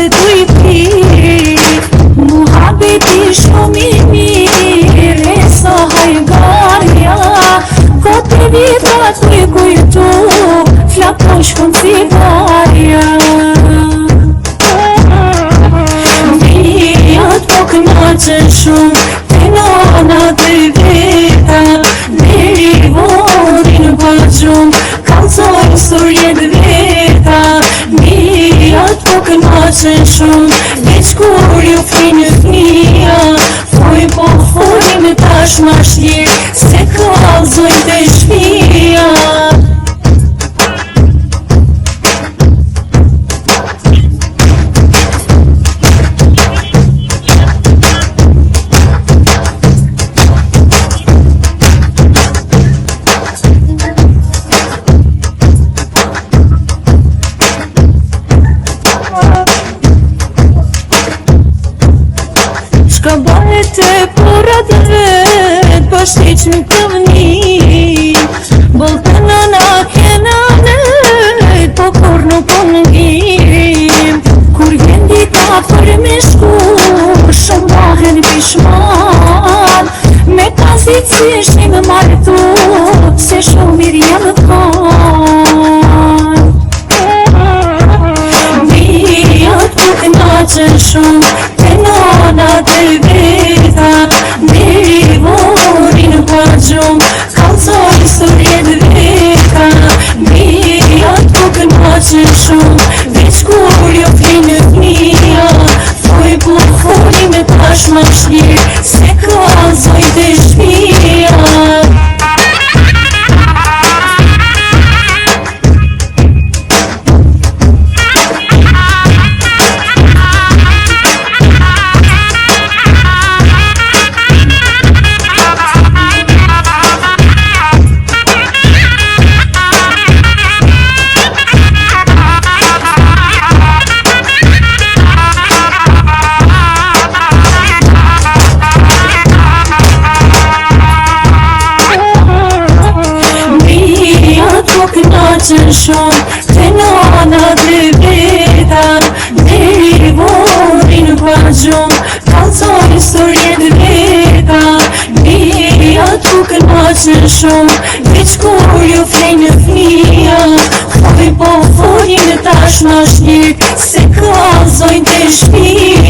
se du I pi Muhabeti shumë I mirë sa hajgarja Kote vitra t'u I kujtu Flakon shkon si barja Vijat po knaqen shumë Te nana të veta Deri vorin bëgjum Kalzojnë surjet veta Vijat po knaqen shumë Veç kur ju finë fnia Foj po folim tash ma shlir Se kalzojnë të shpia Shka bëhet e purat vet Pashtiq në këmni Bëllë të nëna kena net Po kur nuk po nëngim Kur vjen dita për me shku Shumë bahen pishman Me kazit si shim martu Se shumë mirë jam kan Vijat po të knaqen shumë Nana të veta Deri vorin bëgjum Kalzojnë surjet veta Vijat po knaqen shumë Veç kur ju finë fnia Foj po folim tash ma shlir Se kalzojnë të shpia Knaqen shumë Te nana të veta Deri vorin bëgjum Kalzojnë surjet veta Vijat po knaqen shumë Veç kur ju finë fnia Foj po folim tash ma shlir Se kalzojnë të shpia